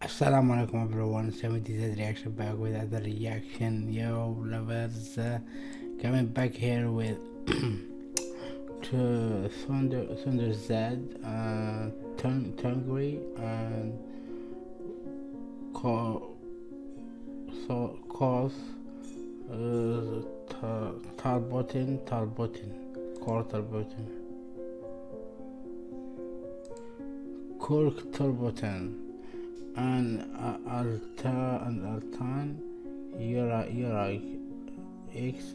Assalamu alaikum everyone, 70Z reaction back with another reaction. Yo lovers, coming back here with to Thunder Z, Tungri and Cause Talbotin, Cork Talbotin, and Altan Yura X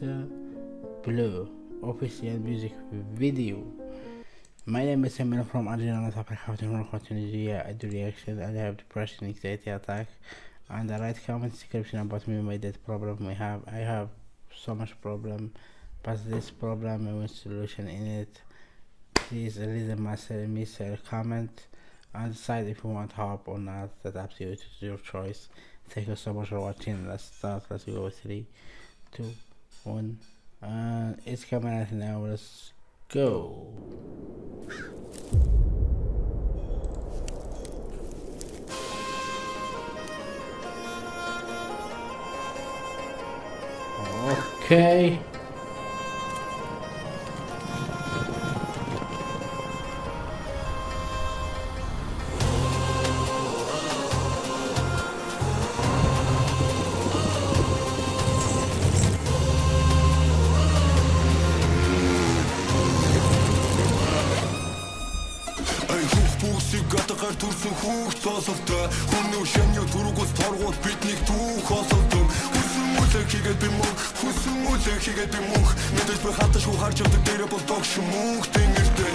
Blue official music video. My name is Emil from Argentina, South Africa. I do reaction and I have depression, anxiety attack, and I write comment description about me, my death problem I have so much problem, but this problem I want solution in it. Please leave a comment and decide if you want help or not. That's absolutely your choice. Thank you so much for watching. Let's start. Let's go. 3, 2, 1. It's coming out now. Let's go. Okay. Гадагаар төрсөн хүүхд боловтой Хүний шанья түргүүс торгууд биднийг түүх олдом Хүсэн үлээ хийгээд би мөнх Мэдээж би хаташ хүү харж явдаг дээрээ болдог шмүнх тэнгэртэй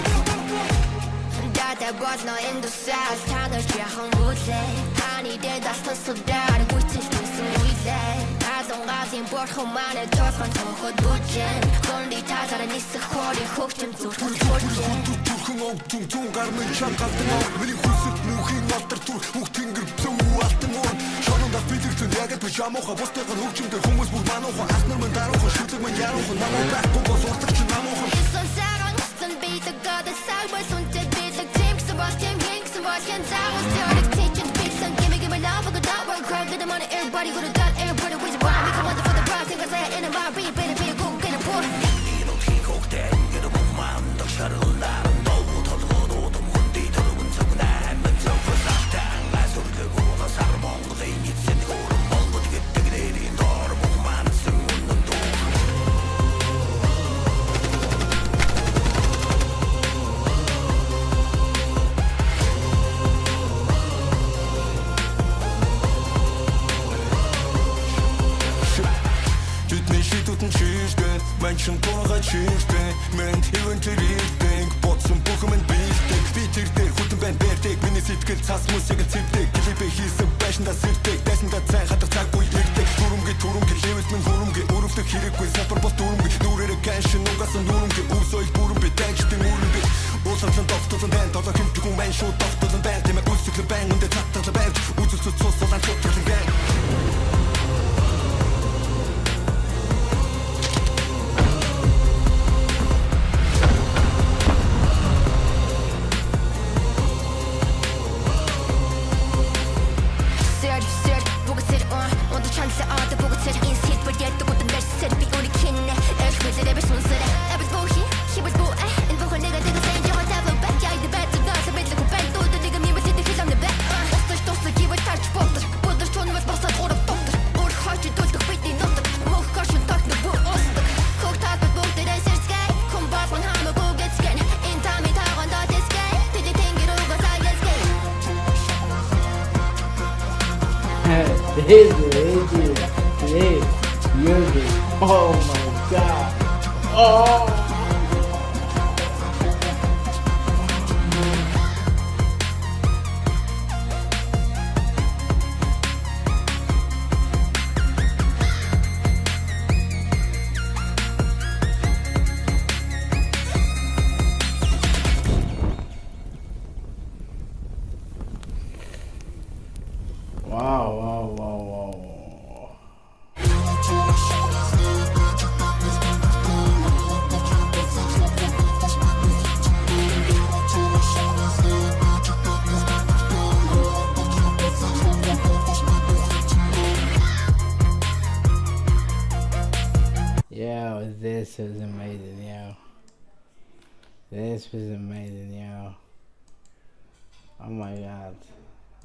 Дата бодно индусаас танаас яхан бүлээ Хани дэдас тасавдар гүйцэлсэн үйлээ Азонгасын борхон манай тосгон цохот бүжэн Гонди тазара нисэх хори хөгчм зүрхэн хөржэн Түрхэн огтун тун гармын чангалдан ав Миний хүсэл мөнхийн алдар түр бүх тэнгэр зүү алтан уурн Шонондас билэгцэн ягд би шамууха Бустайхан хөгчмтэй хүмүүс бүр мануухан Аснар мэн даруухан шүлэг мэн яруухан Намаа байхгүй бол сурдаг чи намуухан Исэн саран устан битэг гадаа сагбай сүнтэй битэг Тимгсэн бас тим хингсэн бас хэн заавал Сэрэг тичэн битсэн Give me love, I could not work hard Get the money, everybody would have done Everybody was wrong We come on for the prize Think I say in a bar Be better, be a good, get a poor 이놈 희곡된 여러분 마음 덕샤를 나는 너무 더듬어도 혼디 더듬은 적은 안면서 불쌍당 라소리 들고 너 사람 몽고대 이미센 고름 몽고 되게 되게 내린 너를 보고 많은 승운는 도 Бидний шийдвэртэн чийжтэй Манчин турага чийжтэй Мэнд хэвэн тэрийгтэй Бодсон бүхэн мэнд бийжтэй Би тэр дээр хүлэн байна бэрдэг Миний сэтгэл цас мусыг цэвдэг Клипэ хийсэн байшиндаа сэрдэг Дайсандаа цай хатар цаггүй ирдэг Түрэмги левэлт минь хөрөмгий Өрөвдөх хэрэггүй сапар бол түрэмги Нүрээрээ ганшин угасан нүрэмги Үв соёл бүрэмби Дайчдын үрэмби Уулсан тогтолон байн Долоо хэмтгүүн байн шууд тогтолон байн Тэмээ үлсэглэн байн Үндэ татгалан байн Үзэлцүүд цуслан цутралан байн Oh my god. Oh. Wow. This is amazing, yo. This was amazing, yo. Oh my god.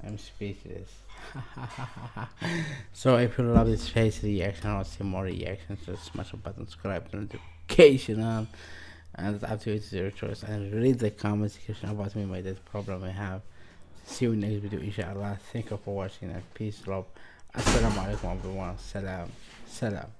I'm speechless. So if you love this face reaction or see more reactions, just smash the button, subscribe, turn notification on, and it's up to you, it's your choice. And read the comment section about me, my death problem I have. See you in the next video, inshallah. Thank you for watching, and peace, love. Assalamu alaikum everyone. Salam. Salam.